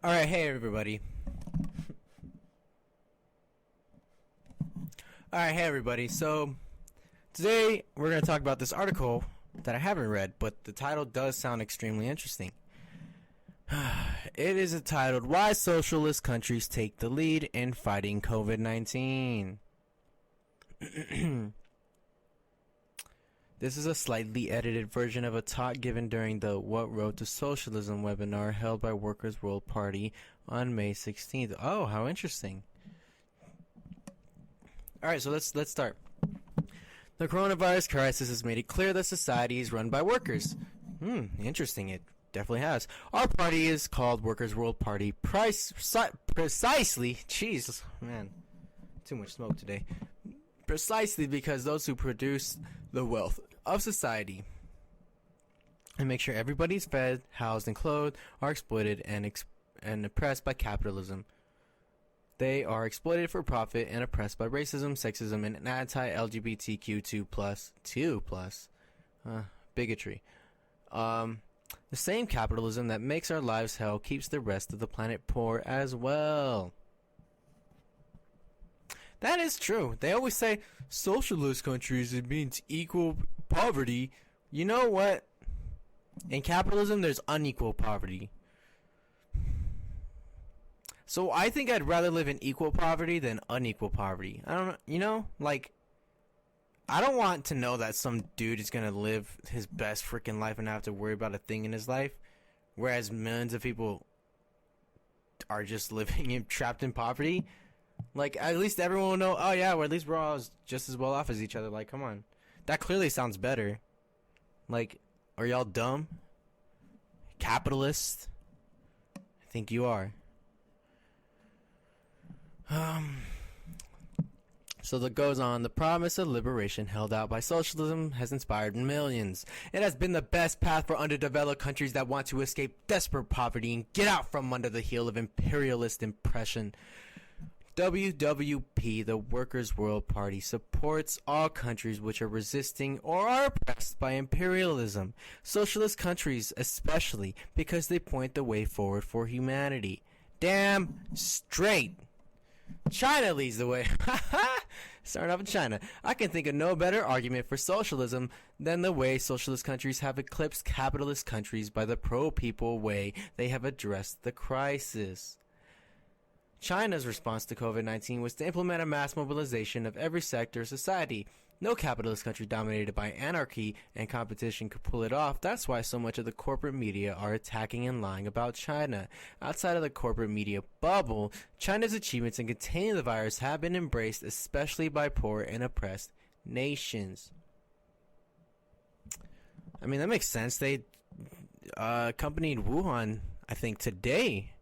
Alright, hey everybody. So today we're going to talk about this article that I haven't read, but the title does sound extremely interesting. It is entitled, Why Socialist Countries Take the Lead in Fighting COVID-19. This is a slightly edited version of a talk given during the What Road to Socialism webinar held by Workers' World Party on May 16th. Oh, how interesting. Alright, so let's start. The coronavirus crisis has made it clear that society is run by workers. Interesting. It definitely has. Our party is called Workers' World Party precisely. Jeez, man. Too much smoke today. Precisely because those who produce the wealth of society and make sure everybody's fed, housed, and clothed are exploited and oppressed by capitalism. They are exploited for profit and oppressed by racism, sexism, and anti-LGBTQ2+, bigotry. The same capitalism that makes our lives hell keeps the rest of the planet poor as well. That is true. They always say socialist countries, it means equal poverty. You know what? In capitalism, there's unequal poverty. So I think I'd rather live in equal poverty than unequal poverty. I don't know, I don't want to know that some dude is going to live his best freaking life and not have to worry about a thing in his life, whereas millions of people are just living trapped in poverty. Like, at least everyone will know, oh yeah, well, at least we're all just as well off as each other. Like, come on. That clearly sounds better. Like, are y'all dumb? Capitalist? I think you are. So that goes on. The promise of liberation held out by socialism has inspired millions. It has been the best path for underdeveloped countries that want to escape desperate poverty and get out from under the heel of imperialist oppression. WWP, the Workers' World Party, supports all countries which are resisting or are oppressed by imperialism. Socialist countries especially, because they point the way forward for humanity. Damn straight. China leads the way. Starting off in China. I can think of no better argument for socialism than the way socialist countries have eclipsed capitalist countries by the pro-people way they have addressed the crisis. China's response to COVID-19 was to implement a mass mobilization of every sector of society. No capitalist country dominated by anarchy and competition could pull it off. That's why so much of the corporate media are attacking and lying about China. Outside of the corporate media bubble, China's achievements in containing the virus have been embraced, especially by poor and oppressed nations. I mean, that makes sense. They accompanied Wuhan, I think, today.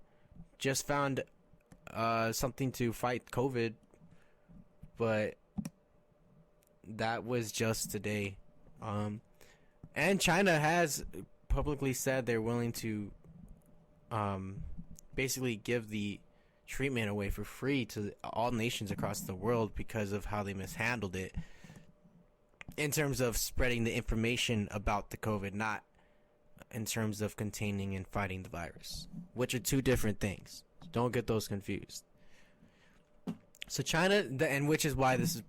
Just found something to fight COVID, but that was just today. And China has publicly said they're willing to basically give the treatment away for free to all nations across the world because of how they mishandled it in terms of spreading the information about the COVID, not in terms of containing and fighting the virus, which are two different things. Don't get those confused. So China, and which is why this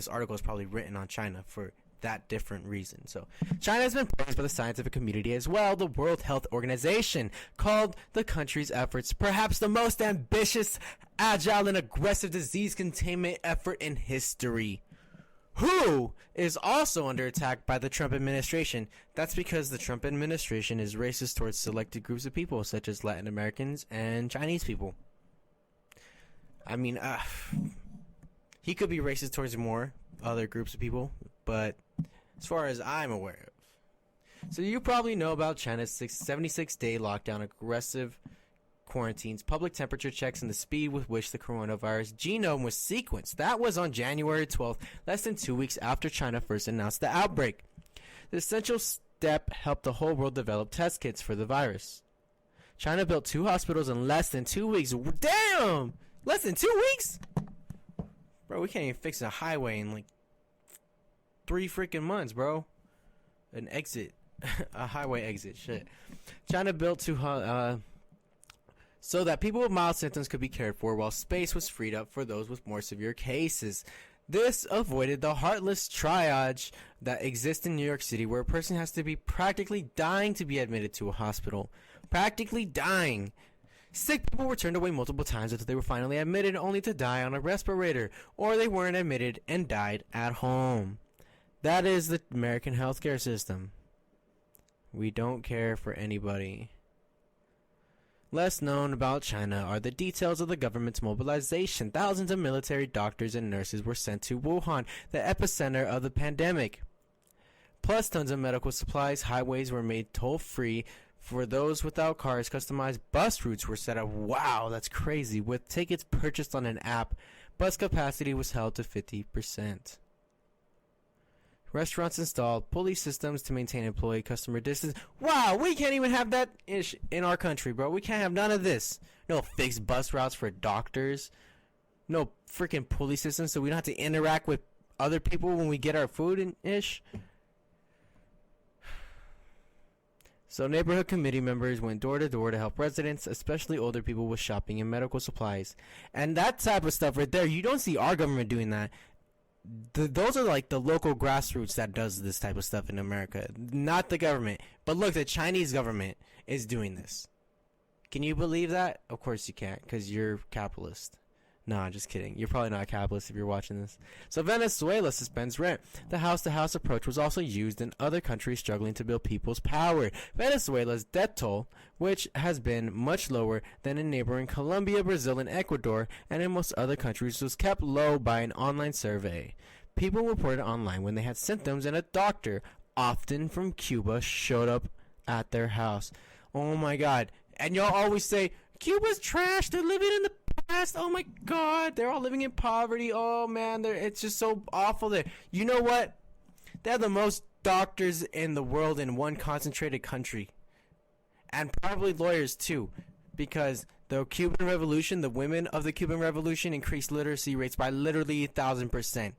article is probably written on China for that different reason. So China has been praised by the scientific community as well. The World Health Organization called the country's efforts perhaps the most ambitious, agile, and aggressive disease containment effort in history. Who is also under attack by the Trump administration. That's because the Trump administration is racist towards selected groups of people, such as Latin Americans and Chinese people. I mean, he could be racist towards more other groups of people, but as far as I'm aware of. So you probably know about China's 76-day lockdown, aggressive quarantines, public temperature checks, and the speed with which the coronavirus genome was sequenced. That was on January 12th, less than 2 weeks after China first announced the outbreak. The essential step helped the whole world develop test kits for the virus. China built 2 hospitals in less than 2 weeks. Damn! Less than 2 weeks? Bro, we can't even fix a highway in like 3 freaking months, bro. An exit. A highway exit. Shit. China built 2 so that people with mild symptoms could be cared for while space was freed up for those with more severe cases. This avoided the heartless triage that exists in New York City, where a person has to be practically dying to be admitted to a hospital. Practically dying. Sick people were turned away multiple times until they were finally admitted, only to die on a respirator, or they weren't admitted and died at home. That is the American healthcare system. We don't care for anybody. Less known about China are the details of the government's mobilization. Thousands of military doctors and nurses were sent to Wuhan, the epicenter of the pandemic. Plus tons of medical supplies. Highways were made toll-free for those without cars. Customized bus routes were set up. Wow, that's crazy. With tickets purchased on an app, bus capacity was held to 50%. Restaurants installed pulley systems to maintain employee customer distance. Wow, we can't even have that ish in our country, bro. We can't have none of this. No fixed bus routes for doctors. No freaking pulley systems so we don't have to interact with other people when we get our food and ish. So neighborhood committee members went door to door to help residents, especially older people, with shopping and medical supplies. And that type of stuff right there, you don't see our government doing that. Those are like the local grassroots that does this type of stuff in America, not the government. But look, the Chinese government is doing this. Can you believe that? Of course you can't, because you're capitalist. Nah, just kidding. You're probably not a capitalist if you're watching this. So Venezuela suspends rent. The house-to-house approach was also used in other countries struggling to build people's power. Venezuela's death toll, which has been much lower than in neighboring Colombia, Brazil, and Ecuador, and in most other countries, was kept low by an online survey. People reported online when they had symptoms, and a doctor, often from Cuba, showed up at their house. Oh my God. And y'all always say, Cuba's trash, they're living in the past. Oh my God, they're all living in poverty. Oh man, it's just so awful there. You know what? They have the most doctors in the world in one concentrated country. And probably lawyers too, because the Cuban Revolution, the women of the Cuban Revolution increased literacy rates by literally 1,000%.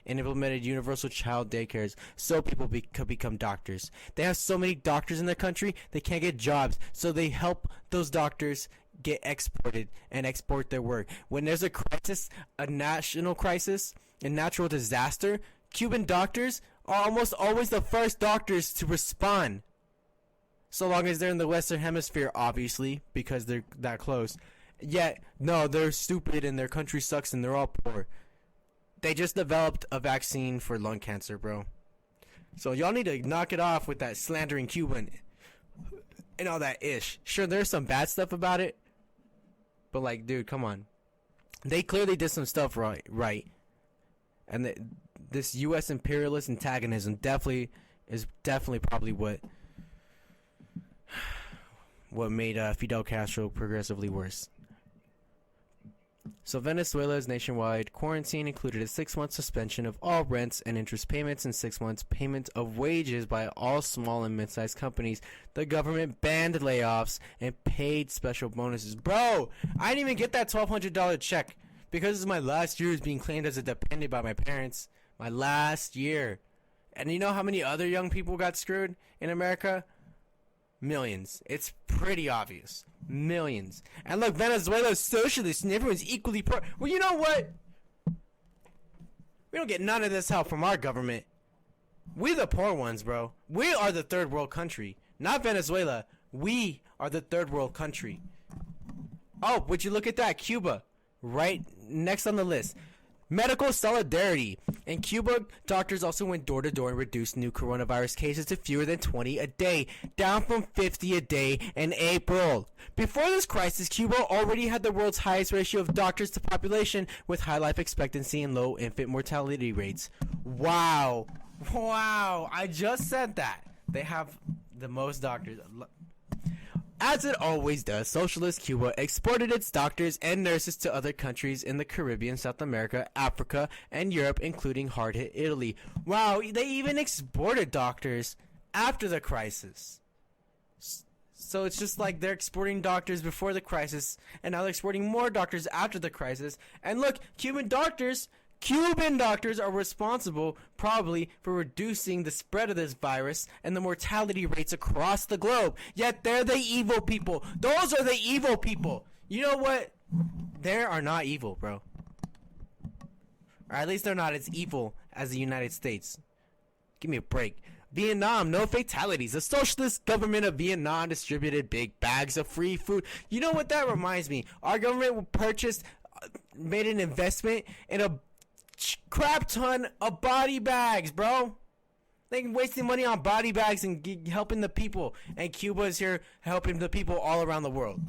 And implemented universal child daycares so people could become doctors. They have so many doctors in their country, they can't get jobs. So they help those doctors get exported and export their work. When there's a crisis, a national crisis, a natural disaster, Cuban doctors are almost always the first doctors to respond. So long as they're in the Western Hemisphere, obviously, because they're that close. Yet, no, they're stupid and their country sucks and they're all poor. They just developed a vaccine for lung cancer, bro. So y'all need to knock it off with that slandering Cuban and all that ish. Sure, there's some bad stuff about it, but like, dude, come on. They clearly did some stuff right. And this U.S. imperialist antagonism is definitely probably what made Fidel Castro progressively worse. So Venezuela's nationwide quarantine included a 6-month suspension of all rents and interest payments and 6 months payment of wages by all small and mid-sized companies. The government banned layoffs and paid special bonuses. Bro, I didn't even get that $1,200 check because this is my last year as being claimed as a dependent by my parents. My last year. And you know how many other young people got screwed in America? Millions. It's pretty obvious. Millions. And look, Venezuela's socialist and everyone's equally poor. Well, you know what? We don't get none of this help from our government. We the poor ones, bro. We are the third world country. Not Venezuela. We are the third world country. Oh, would you look at that? Cuba. Right next on the list. Medical solidarity. In Cuba, doctors also went door to door and reduced new coronavirus cases to fewer than 20 a day, down from 50 a day in April. Before this crisis, Cuba already had the world's highest ratio of doctors to population, with high life expectancy and low infant mortality rates. Wow. Wow. I just said that. They have the most doctors. As it always does, Socialist Cuba exported its doctors and nurses to other countries in the Caribbean, South America, Africa, and Europe, including hard-hit Italy. Wow, they even exported doctors after the crisis. So it's just like they're exporting doctors before the crisis, and now they're exporting more doctors after the crisis. And look, Cuban doctors are responsible probably for reducing the spread of this virus and the mortality rates across the globe. Yet they're the evil people. Those are the evil people. You know what? They are not evil, bro. Or at least they're not as evil as the United States. Give me a break. Vietnam, no fatalities. The socialist government of Vietnam distributed big bags of free food. You know what that reminds me? Our government made an investment in a crap ton of body bags, bro. They wasting money on body bags and helping the people. And Cuba is here helping the people all around the world.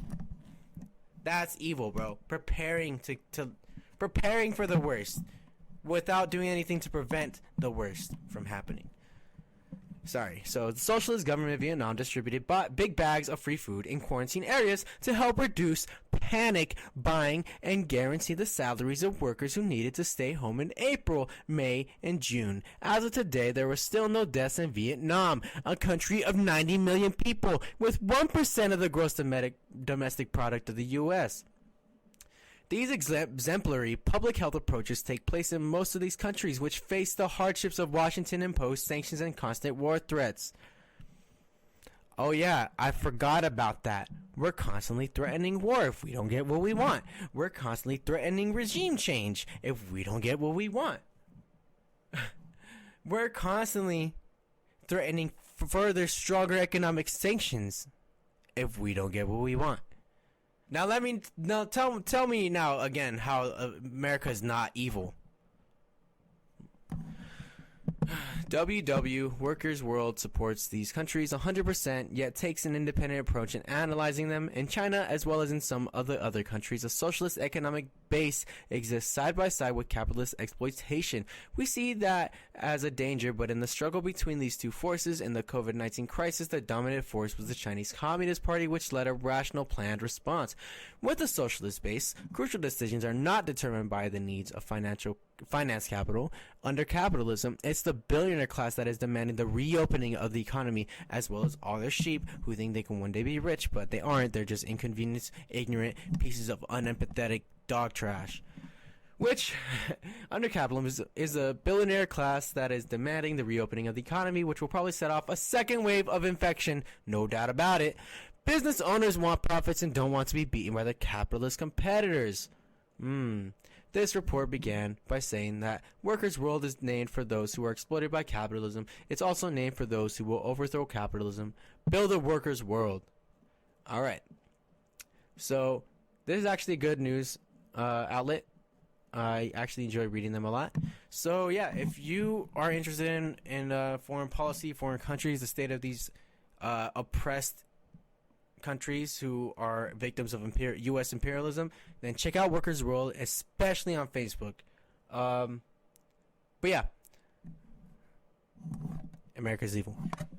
That's evil, bro. Preparing for the worst without doing anything to prevent the worst from happening. Sorry. So the socialist government of Vietnam distributed big bags of free food in quarantine areas to help reduce panic buying and guarantee the salaries of workers who needed to stay home in April, May, and June. As of today, there were still no deaths in Vietnam, a country of 90 million people with 1% of the gross domestic product of the U.S. These exemplary public health approaches take place in most of these countries, which face the hardships of Washington-imposed sanctions and constant war threats. Oh yeah, I forgot about that. We're constantly threatening war if we don't get what we want. We're constantly threatening regime change if we don't get what we want. We're constantly threatening further stronger economic sanctions if we don't get what we want. Now tell me now again how America is not evil. WW Workers' World supports these countries 100%, yet takes an independent approach in analyzing them. In China, as well as in some other countries, a socialist economic base exists side by side with capitalist exploitation. We see that as a danger, but in the struggle between these two forces in the COVID-19 crisis, the dominant force was the Chinese Communist Party, which led a rational, planned response. With a socialist base, crucial decisions are not determined by the needs of finance capital. Under capitalism, it's the billionaire class that is demanding the reopening of the economy, as well as all their sheep who think they can one day be rich, but they aren't. They're just inconvenienced, ignorant pieces of unempathetic dog trash. Which, under capitalism, is a billionaire class that is demanding the reopening of the economy, which will probably set off a second wave of infection, no doubt about it. Business owners want profits and don't want to be beaten by their capitalist competitors. This report began by saying that Workers' World is named for those who are exploited by capitalism. It's also named for those who will overthrow capitalism. Build a workers' world. Alright. So, this is actually a good news outlet. I actually enjoy reading them a lot. So, yeah, if you are interested in foreign policy, foreign countries, the state of these oppressed countries who are victims of U.S. imperialism, then check out Workers' World, especially on Facebook. But yeah, America's evil.